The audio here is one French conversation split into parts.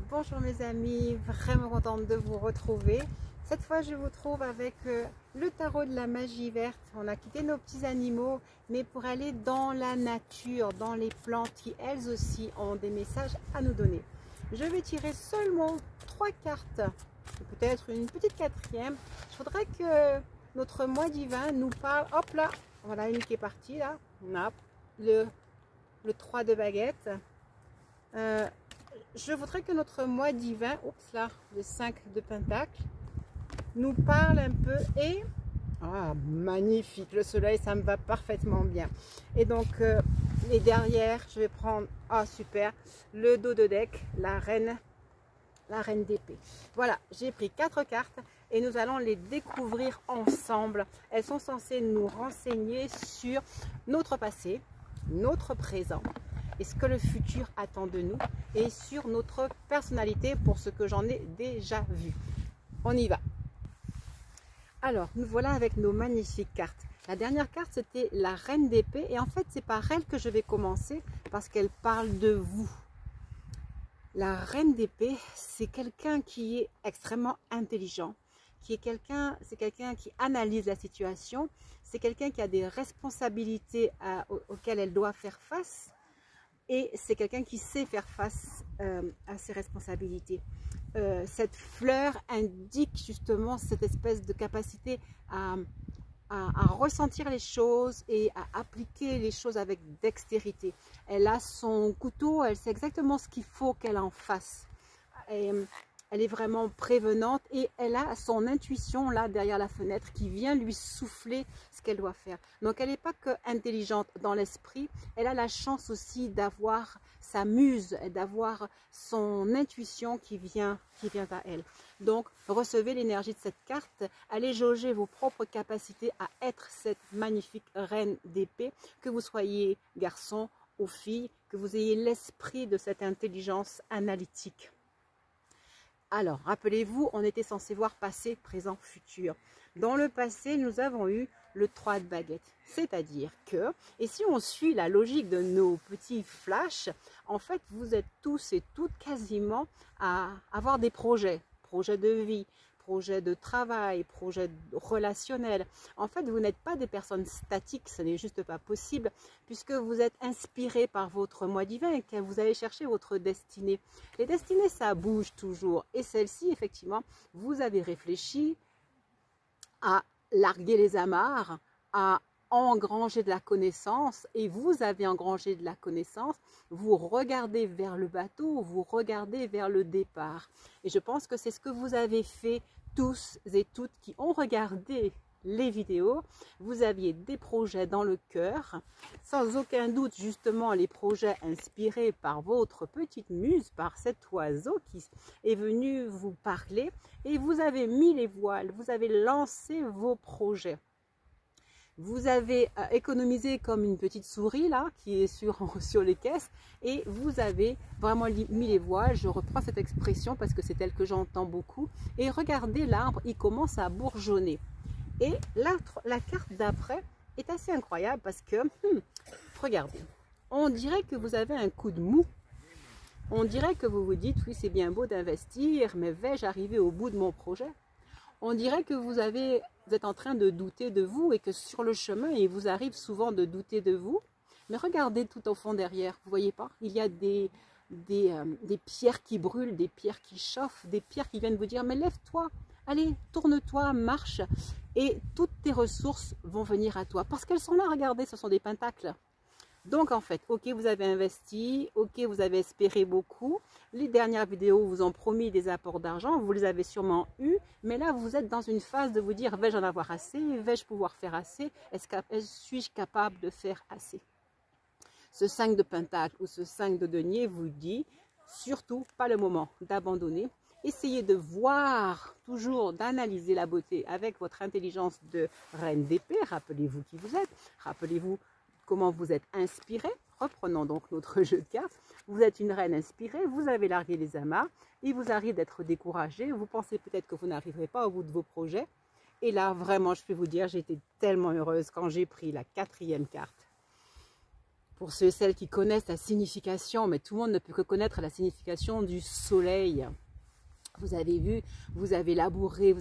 Bonjour mes amis, vraiment contente de vous retrouver. Cette fois je vous trouve avec le tarot de la magie verte. On a quitté nos petits animaux, mais pour aller dans la nature, dans les plantes qui elles aussi ont des messages à nous donner. Je vais tirer seulement 3 cartes, peut-être une petite quatrième. Je voudrais que notre moi divin nous parle. Hop là, voilà une qui est partie là. On a le 3 de baguette. Je voudrais que notre moi divin, oups là, le 5 de pentacle, nous parle un peu et... Ah, magnifique, le soleil, ça me va parfaitement bien. Et donc, et derrière, je vais prendre, ah super, le dos de deck, la reine d'épée. Voilà, j'ai pris 4 cartes et nous allons les découvrir ensemble. Elles sont censées nous renseigner sur notre passé, notre présent et ce que le futur attend de nous et sur notre personnalité pour ce que j'en ai déjà vu. On y va. Alors, nous voilà avec nos magnifiques cartes. La dernière carte, c'était la reine d'épée et en fait, c'est par elle que je vais commencer parce qu'elle parle de vous. La reine d'épée, c'est quelqu'un qui est extrêmement intelligent, c'est quelqu'un qui analyse la situation, c'est quelqu'un qui a des responsabilités auxquelles elle doit faire face. Et c'est quelqu'un qui sait faire face à ses responsabilités. Cette fleur indique justement cette espèce de capacité à ressentir les choses et à appliquer les choses avec dextérité. Elle a son couteau, elle sait exactement ce qu'il faut qu'elle en fasse. Et, elle est vraiment prévenante et elle a son intuition là derrière la fenêtre qui vient lui souffler ce qu'elle doit faire. Donc elle n'est pas que intelligente dans l'esprit, elle a la chance aussi d'avoir sa muse, d'avoir son intuition qui vient à elle. Donc recevez l'énergie de cette carte, allez jauger vos propres capacités à être cette magnifique reine d'épée, que vous soyez garçon ou fille, que vous ayez l'esprit de cette intelligence analytique. Alors, rappelez-vous, on était censé voir passé, présent, futur. Dans le passé, nous avons eu le 3 de baguette. C'est-à-dire que, et si on suit la logique de nos petits flashs, en fait, vous êtes tous et toutes quasiment à avoir des projets de vie, projet de travail, projet relationnel. En fait, vous n'êtes pas des personnes statiques, ce n'est juste pas possible, puisque vous êtes inspiré par votre moi divin et que vous allez chercher votre destinée. Les destinées, ça bouge toujours. Et celle-ci, effectivement, vous avez réfléchi à larguer les amarres, à engranger de la connaissance, et vous avez engrangé de la connaissance, vous regardez vers le bateau, vous regardez vers le départ. Et je pense que c'est ce que vous avez fait tous et toutes qui ont regardé les vidéos. Vous aviez des projets dans le cœur, sans aucun doute justement les projets inspirés par votre petite muse, par cet oiseau qui est venu vous parler, et vous avez mis les voiles, vous avez lancé vos projets. Vous avez économisé comme une petite souris là qui est sur les caisses et vous avez vraiment mis les voiles. Je reprends cette expression parce que c'est telle que j'entends beaucoup. Et regardez, l'arbre, il commence à bourgeonner. Et la carte d'après est assez incroyable parce que, regardez, on dirait que vous avez un coup de mou. On dirait que vous vous dites, oui c'est bien beau d'investir, mais vais-je arriver au bout de mon projet? On dirait que vous êtes en train de douter de vous et que sur le chemin, il vous arrive souvent de douter de vous. Mais regardez tout au fond derrière, vous voyez pas? Il y a des pierres qui brûlent, des pierres qui chauffent, des pierres qui viennent vous dire « mais lève-toi, allez, tourne-toi, marche » et toutes tes ressources vont venir à toi. Parce qu'elles sont là, regardez, ce sont des pentacles. Donc en fait, ok, vous avez investi, ok, vous avez espéré beaucoup. Les dernières vidéos vous ont promis des apports d'argent, vous les avez sûrement eus. Mais là, vous êtes dans une phase de vous dire, vais-je en avoir assez? Vais-je pouvoir faire assez? Suis-je capable de faire assez? Ce 5 de pentacle ou ce 5 de denier vous dit, surtout pas le moment d'abandonner. Essayez de voir, toujours d'analyser la beauté avec votre intelligence de reine d'épée. Rappelez-vous qui vous êtes, rappelez-vous comment vous êtes inspiré. Reprenons donc notre jeu de cartes. Vous êtes une reine inspirée, vous avez largué les amarres, il vous arrive d'être découragé, vous pensez peut-être que vous n'arriverez pas au bout de vos projets. Et là, vraiment, je peux vous dire, j'ai été tellement heureuse quand j'ai pris la 4e carte. pour ceux et celles qui connaissent la signification, mais tout le monde ne peut que connaître la signification du soleil. Vous avez vu, vous avez labouré,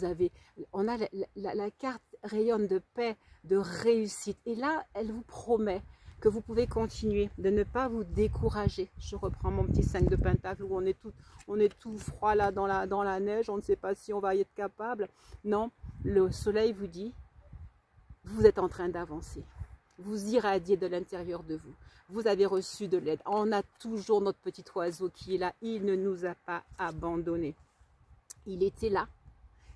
on a la carte rayonne de paix, de réussite. Et là, elle vous promet que vous pouvez continuer, de ne pas vous décourager. Je reprends mon petit 5 de pentacle où on est tout froid là dans la neige, on ne sait pas si on va y être capable. Non, le soleil vous dit, vous êtes en train d'avancer. Vous irradiez de l'intérieur de vous. Vous avez reçu de l'aide. On a toujours notre petit oiseau qui est là. Il ne nous a pas abandonnés. Il était là.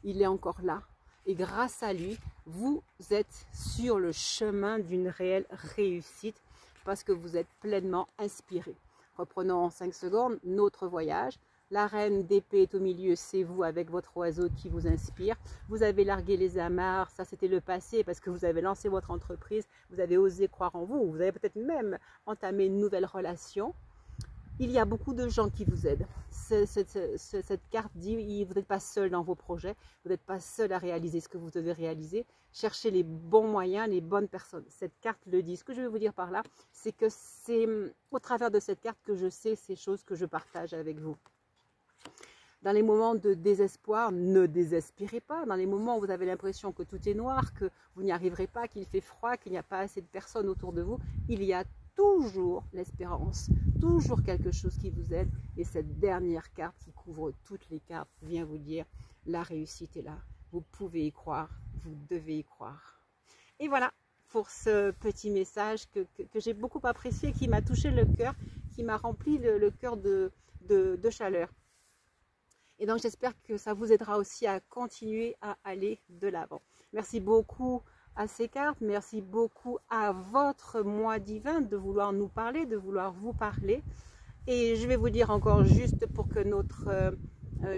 Il est encore là. Et grâce à lui, vous êtes sur le chemin d'une réelle réussite parce que vous êtes pleinement inspiré. Reprenons en 5 secondes notre voyage. La reine d'épée est au milieu, c'est vous avec votre oiseau qui vous inspire. Vous avez largué les amarres, ça c'était le passé parce que vous avez lancé votre entreprise, vous avez osé croire en vous, vous avez peut-être même entamé une nouvelle relation. Il y a beaucoup de gens qui vous aident. Cette carte dit, vous n'êtes pas seul dans vos projets, vous n'êtes pas seul à réaliser ce que vous devez réaliser. Cherchez les bons moyens, les bonnes personnes. Cette carte le dit. Ce que je vais vous dire par là, c'est que c'est au travers de cette carte que je sais ces choses que je partage avec vous. Dans les moments de désespoir, ne désespérez pas. Dans les moments où vous avez l'impression que tout est noir, que vous n'y arriverez pas, qu'il fait froid, qu'il n'y a pas assez de personnes autour de vous, il y a toujours l'espérance, toujours quelque chose qui vous aide. Et cette dernière carte qui couvre toutes les cartes vient vous dire, la réussite est là. Vous pouvez y croire, vous devez y croire. Et voilà pour ce petit message que j'ai beaucoup apprécié, qui m'a touché le cœur, qui m'a rempli le cœur de chaleur. Et donc, j'espère que ça vous aidera aussi à continuer à aller de l'avant. Merci beaucoup à ces cartes. Merci beaucoup à votre moi divin de vouloir nous parler, de vouloir vous parler. Et je vais vous dire encore juste pour que notre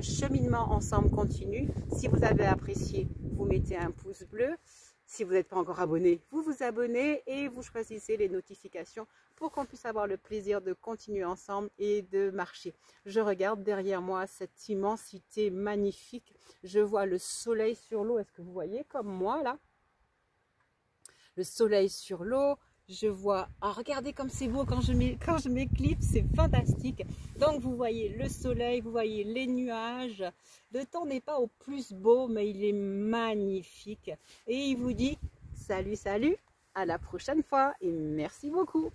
cheminement ensemble continue. Si vous avez apprécié, vous mettez un pouce bleu. Si vous n'êtes pas encore abonné, vous vous abonnez et vous choisissez les notifications pour qu'on puisse avoir le plaisir de continuer ensemble et de marcher. Je regarde derrière moi cette immensité magnifique. Je vois le soleil sur l'eau. Est-ce que vous voyez comme moi là? Le soleil sur l'eau. Je vois, oh, regardez comme c'est beau quand je m'éclipse, c'est fantastique. Donc vous voyez le soleil, vous voyez les nuages. Le temps n'est pas au plus beau, mais il est magnifique. Et il vous dit salut, salut, à la prochaine fois et merci beaucoup.